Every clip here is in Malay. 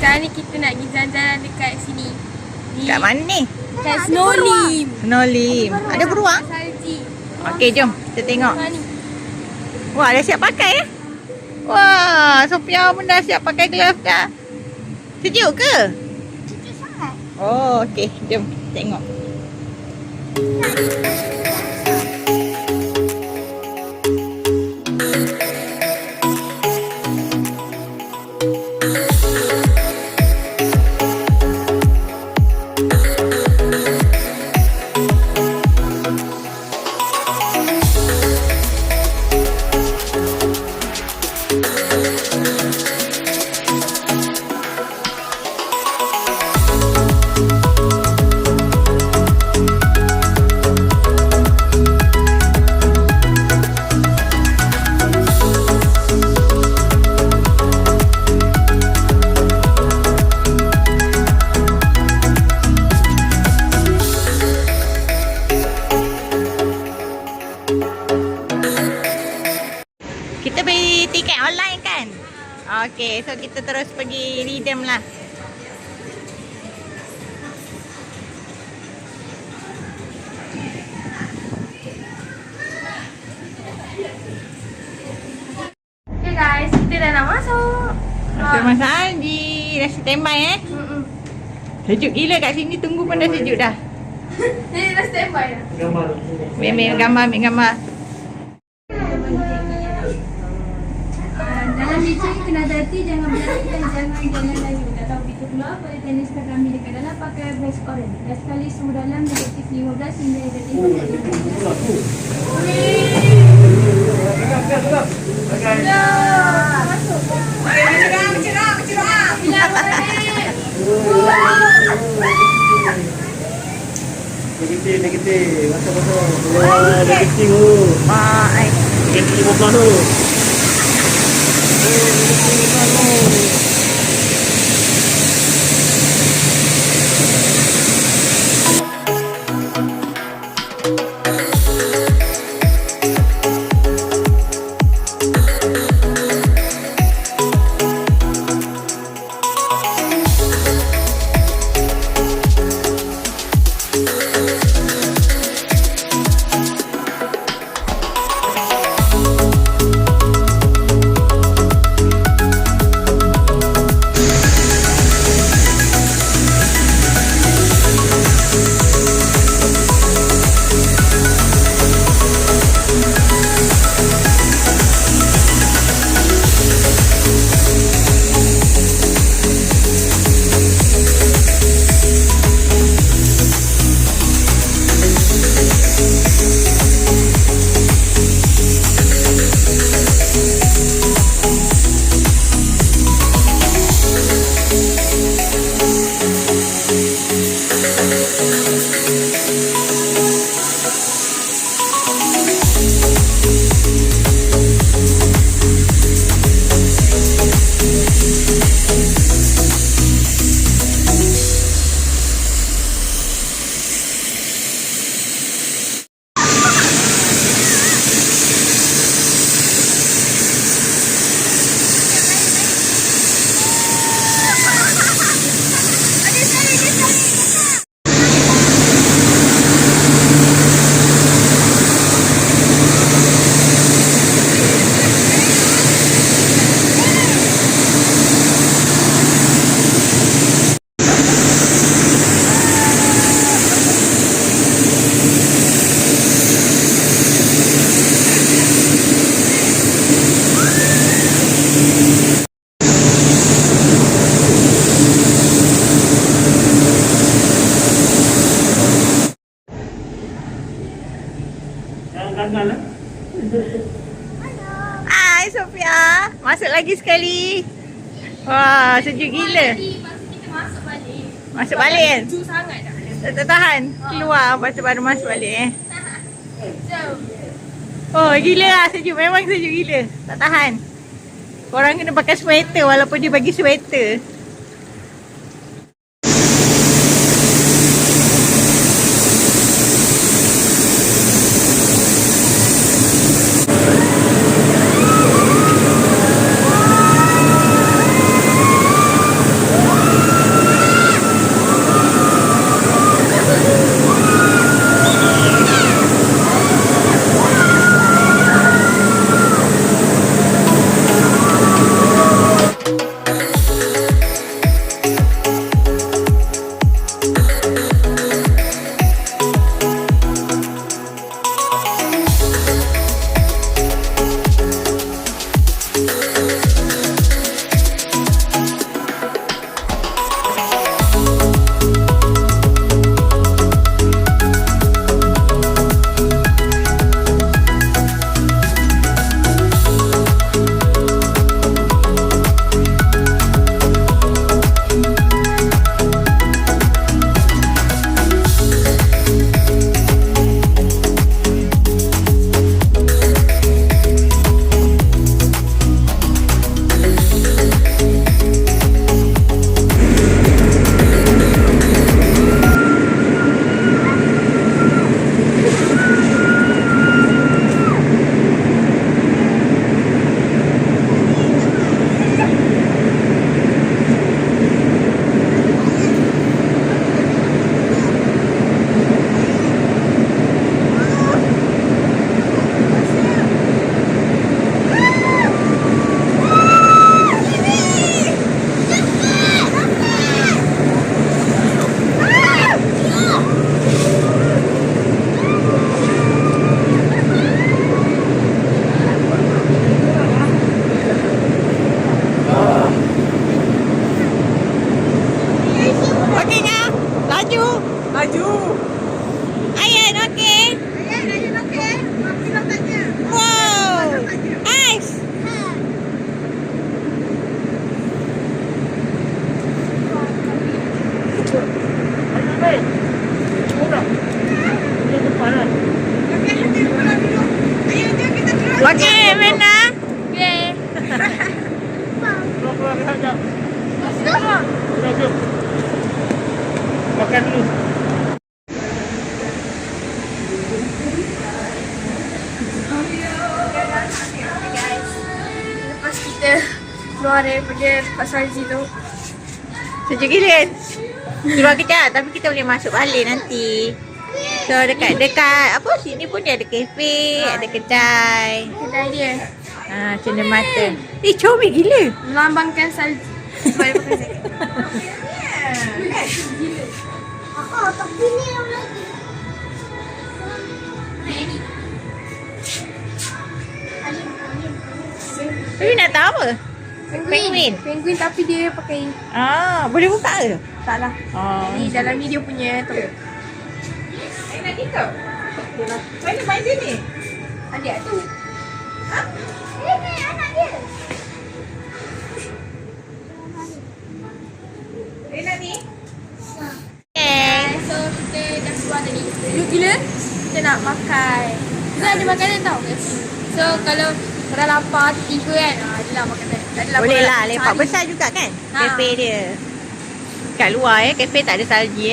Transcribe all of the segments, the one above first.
Sekarang ni kita nak pergi jalan-jalan dekat sini. Kat mana ni? Kat Snowlim. Snowlim. Ada beruang? Salji. Okey, jom kita tengok. Sekarang ni. Wah, dah siap pakai eh? Wah, Sophia pun dah siap pakai glove dah. Sejuk ke? Sejuk sangat. Oh, okey. Jom tengok. Kita beli tiket online kan? Okey, so kita terus pergi redeem lah. Okay guys, kita dah nak masuk. Masuk Mas Haji. Dah standby eh? Sejuk gila kat sini, tunggu pun dah sejuk dah. Jadi dah standby dah. Ambil gambar, ambil gambar. Dalam bicara kena hati-hati, jangan berlari dan jangan jalan layu. Tak tahu pintu keluar, boleh tenis kami dekat dalam pakai vest orange. Dah sekali suhu dalam negatif 15 hingga negatif 15. Masuk. Bila balik. Negatif. Masuk. Wah, negatif tu. Mak, Negatif 15 tu. Hai Sophia. Masuk lagi sekali. Wah, sejuk gila. Kita masuk balik. Masuk balik kan? Sejuk sangat dah. Tak tahan. Keluar lepas tu baru masuk balik eh. Jom. Oh, gila lah sejuk. Memang sejuk gila. Tak tahan. Korang kena pakai sweater walaupun dia bagi sweater. keluar daripada pasar situ. Sejuk gila. Keluar kejap tapi kita boleh masuk balik nanti. So dekat apa sini pun dia ada kafe, ada kedai. Kedai dia Cendera mata. Comel gila. melambangkan salji. Sebab dia pakai jaket. Tapi ni yang lagi. Tapi nak tahu apa? Penguin. Penguin tapi dia pakai Boleh buka ke? tak lah. Ni dalam ni dia punya tu. Nak kita? Mana main sini? Adik tu. Ini anak dia. Nak ni? So kita dah keluar tadi. Dulu gila kita nak makan. Kita ada makanan tau kat sini. So kalau korang lapar tiba kan, adalah makanan. Tak adalah Boleh korang lah, nak lepak cari. besar juga kan? Kafe dia. Kat luar kafe tak ada salji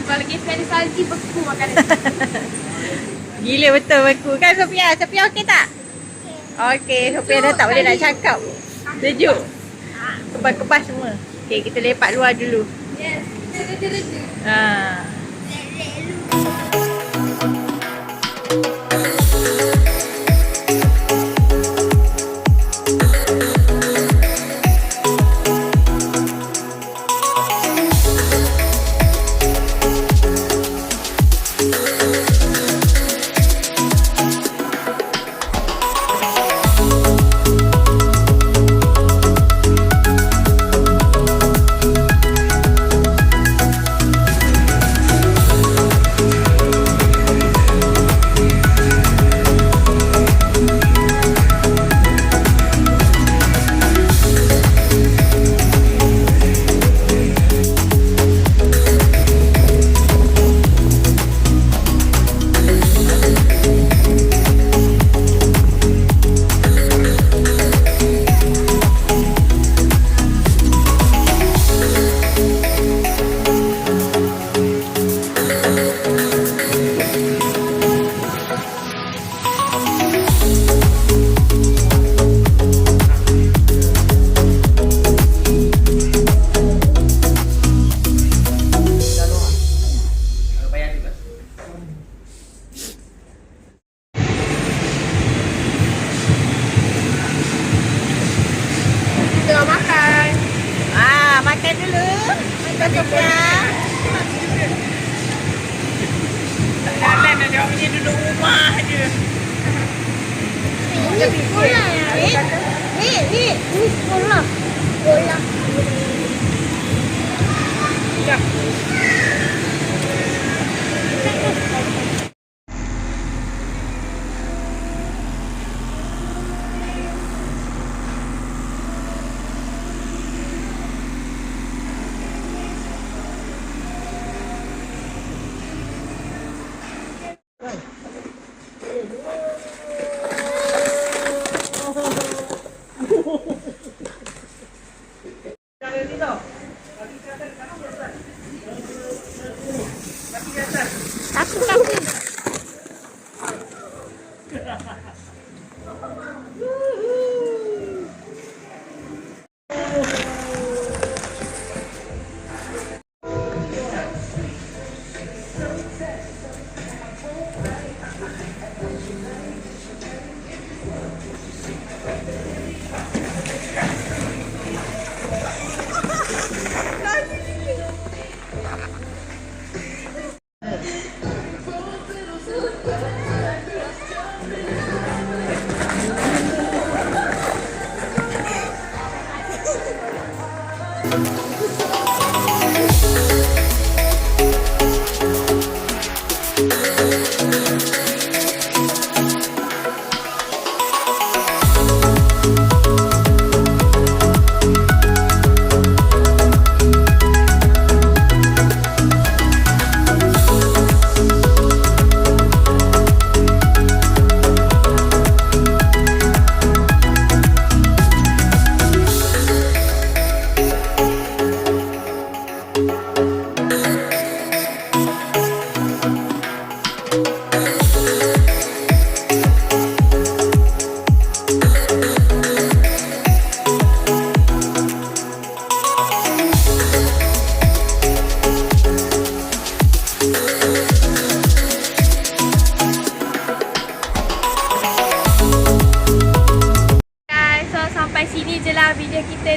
Kalau kafe ada salji beku makanan. Gila betul beku kan Sophia? Sophia okey tak? Okey, Sophia dah tak boleh nak cakap. Sejuk. Kepas-kepas semua. Okey, kita lepak luar dulu. Yes. Tengah makan. Makan dulu. Makan Sophia. Tak jalan dah, dia punya duduk rumah je. Ini sekolah ya. Ni sekolah. Sekolah. Sekejap.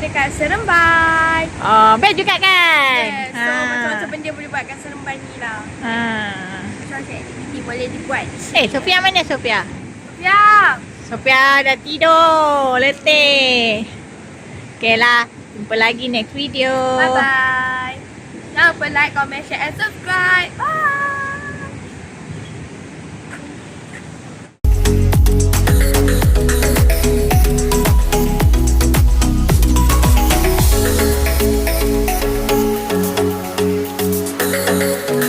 dekat Seremban. Best juga kan? Yes, so macam-macam benda boleh buat kat Seremban ni lah. Macam-macam aktiviti boleh dibuat. Sophia mana Sophia? Ya. Sophia dah tidur. Letih. Okay lah. Jumpa lagi next video. Bye-bye. Jangan lupa like, comment, share and subscribe. Bye.